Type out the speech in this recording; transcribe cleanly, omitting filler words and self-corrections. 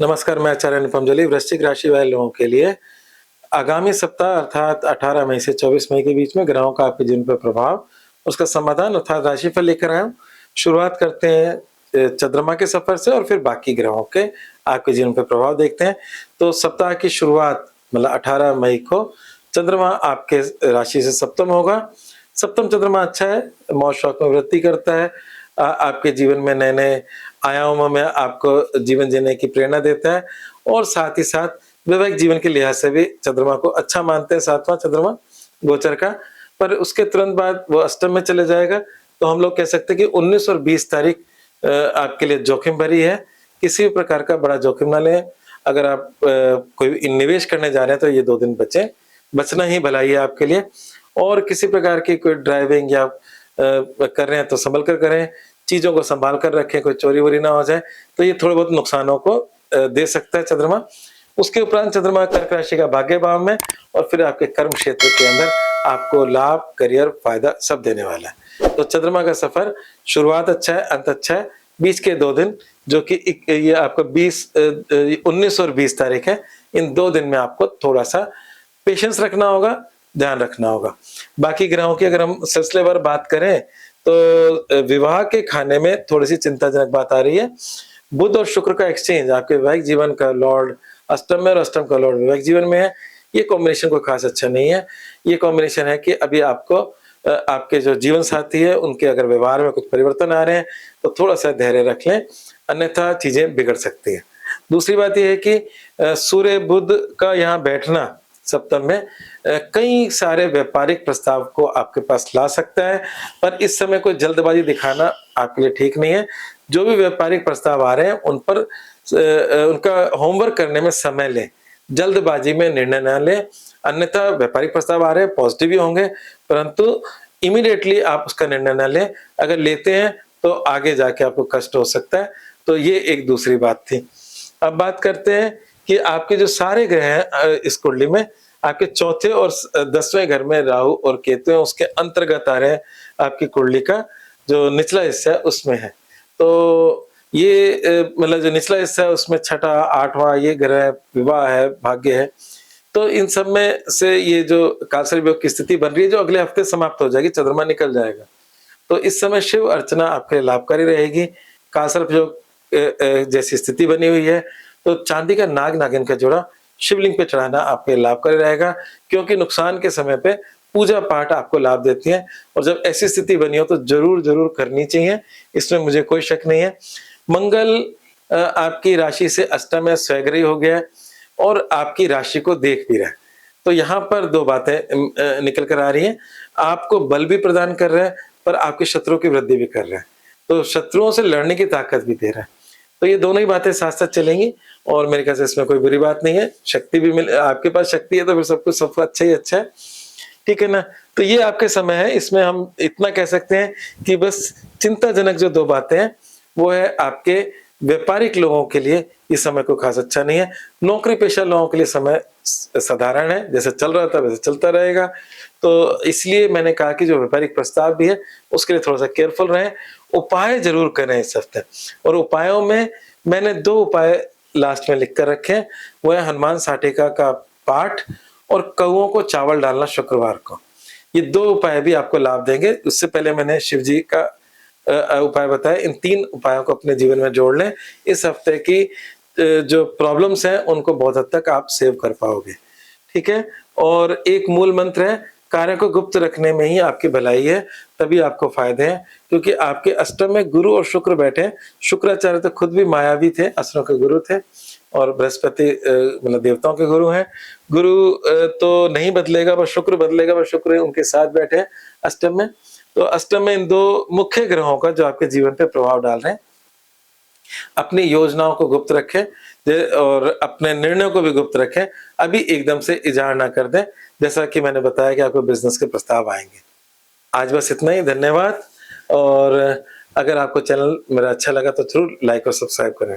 नमस्कार, मैं आचार्य अनुपम जली। वृश्चिक राशि वाले लोगों के लिए आगामी सप्ताह अर्थात 18 मई से 24 मई के बीच में ग्रहों का आपके जीवन पर प्रभाव, उसका समाधान अर्थात राशिफल लेकर आया हूँ। शुरुआत करते हैं चंद्रमा के सफर से और फिर बाकी ग्रहों के आपके जीवन पर प्रभाव देखते हैं। तो सप्ताह की शुरुआत मतलब 18 मई को चंद्रमा आपके राशि से सप्तम होगा। सप्तम चंद्रमा अच्छा है, मौज शौक में वृद्धि करता है, आपके जीवन में नए-नए आयामों में आपको जीवन जीने की प्रेरणा देता है और साथ ही साथ वैवाहिक जीवन के लिहाज से भी चंद्रमा को अच्छा मानते हैं 7वां चंद्रमा गोचर का। पर उसके तुरंत बाद वो अष्टम में चले जाएगा, तो हम लोग कह सकते हैं कि 19 और 20 तारीख आपके लिए जोखिम भरी है। किसी भी प्रकार का बड़ा जोखिम ना लें। अगर आप कोई निवेश करने जा रहे हैं तो ये 2 दिन बचें, बचना ही भलाई है आपके लिए। और किसी प्रकार की कोई ड्राइविंग या कर रहे हैं तो संभल कर करें, चीज़ों को संभाल कर रखें, कोई चोरी-वोरी ना हो जाए, तो ये थोड़े बहुत नुकसानों को दे सकता है चंद्रमा। उसके उपरांत चंद्रमा कर्क राशि का भाग्य भाव में और फिर आपके कर्म क्षेत्र के अंदर आपको लाभ, करियर, फायदा सब देने वाला है। तो चंद्रमा का सफर शुरुआत अच्छा है, अंत अच्छा है। बीच के 2 दिन जो कि ये आपका 19 और 20 तारीख है, इन 2 दिन में आपको थोड़ा-सा पेशेंस रखना होगा, ध्यान रखना होगा। बाकी ग्रहों की अगर हम सिलसिलेवार बात करें तो विवाह के खाने में थोड़ी-सी चिंताजनक बात आ रही है। बुध और शुक्र का एक्सचेंज आपके वैवाहिक जीवन का लॉर्ड अष्टम में और अष्टम का लॉर्ड वैवाहिक जीवन में है। ये कॉम्बिनेशन कोई खास अच्छा नहीं है। ये कॉम्बिनेशन है कि अभी आपको आपके जो जीवन साथी है उनके अगर व्यवहार में कुछ परिवर्तन आ रहे हैं तो थोड़ा-सा धैर्य रख लें, अन्यथा चीज़ें बिगड़ सकती हैं। दूसरी बात ये है कि सूर्य बुध का यहाँ बैठना सप्तम में कई सारे व्यापारिक प्रस्ताव को आपके पास ला सकता है, पर इस समय कोई जल्दबाजी दिखाना आपके लिए ठीक नहीं है। जो भी व्यापारिक प्रस्ताव आ रहे हैं उन पर उनका होमवर्क करने में समय लें, जल्दबाजी में निर्णय न लें, अन्यथा व्यापारिक प्रस्ताव आ रहे हैं, पॉजिटिव ही होंगे, परंतु इमीडिएटली आप उसका निर्णय न लें। अगर लेते हैं तो आगे जाके आपको कष्ट हो सकता है। तो ये एक दूसरी बात थी। अब बात करते हैं कि आपके जो सारे ग्रह हैं इस कुंडली में आपके चौथे और 10वें घर में राहु और केतु हैं, उसके अंतर्गत आ रहे हैं। आपकी कुंडली का जो निचला हिस्सा है उसमें है। तो ये मतलब जो निचला हिस्सा है उसमें छठा, 8वां ये ग्रह विवाह है, भाग्य है। तो इन सब में से ये जो कालसर्प योग की स्थिति बन रही है जो अगले हफ्ते समाप्त हो जाएगी, चंद्रमा निकल जाएगा। तो इस समय शिव अर्चना आपके लिए लाभकारी रहेगी। कालसर्प योग जैसी स्थिति बनी हुई है, तो चांदी का नाग नागिन का जोड़ा शिवलिंग पे चढ़ाना आपके लिए लाभकारी रहेगा, क्योंकि नुकसान के समय पे पूजा पाठ आपको लाभ देती है और जब ऐसी स्थिति बनी हो तो जरूर करनी चाहिए, इसमें मुझे कोई शक नहीं है। मंगल आपकी राशि से अष्टम में स्वग्रही हो गया है और आपकी राशि को देख भी रहा है। तो यहाँ पर 2 बातें निकल कर आ रही हैं। आपको बल भी प्रदान कर रहा है, पर आपके शत्रुओं की वृद्धि भी कर रहा है। तो शत्रुओं से लड़ने की ताकत भी दे रहा है। तो ये दोनों ही बातें साथ-साथ चलेंगी और मेरे ख्याल से इसमें कोई बुरी बात नहीं है। शक्ति भी मिल आपके पास शक्ति है तो फिर सब कुछ सब अच्छा ही अच्छा है। ठीक है ना? तो ये आपके समय है, इसमें हम इतना कह सकते हैं कि बस चिंताजनक जो 2 बातें हैं, वो है आपके व्यापारिक लोगों के लिए ये समय कोई खास अच्छा नहीं है। नौकरी पेशा लोगों के लिए समय साधारण है, जैसे चल रहा था वैसे चलता रहेगा। तो इसलिए मैंने कहा कि जो व्यापारिक प्रस्ताव भी है, उसके लिए थोड़ा-सा केयरफुल रहें। उपाय ज़रूर करें इस हफ्ते और उपायों में मैंने 2 उपाय लास्ट में लिख कर रखे हैं। वो है हनुमान साटिका का पाठ और कौओं को चावल डालना शुक्रवार को। ये 2 उपाय भी आपको लाभ देंगे। उससे पहले मैंने शिव जी का उपाय बताए। इन 3 उपायों को अपने जीवन में जोड़ लें। इस हफ्ते की जो प्रॉब्लम्स हैं उनको बहुत हद तक आप सेव कर पाओगे। ठीक है? और एक मूल मंत्र है, कार्य को गुप्त रखने में ही आपकी भलाई है, तभी आपको फायदे हैं, क्योंकि आपके अष्टम में गुरु और शुक्र बैठे हैं। शुक्राचार्य तो खुद भी मायावी थे, असुरों के गुरु थे और बृहस्पति मतलब देवताओं के गुरु हैं। गुरु तो नहीं बदलेगा, बस शुक्र बदलेगा, बस शुक्र उनके साथ बैठे हैं अष्टम में। तो अष्टम में इन 2 मुख्य ग्रहों का जो आपके जीवन पे प्रभाव डाल रहे हैं, अपनी योजनाओं को गुप्त रखें और अपने निर्णयों को भी गुप्त रखें। अभी एकदम से इज़हार ना कर दें, जैसा कि मैंने बताया कि आपको बिज़नेस के प्रस्ताव आएँगे। आज बस इतना ही, धन्यवाद। और अगर आपको चैनल मेरा अच्छा लगा तो ज़रूर लाइक और सब्सक्राइब करें।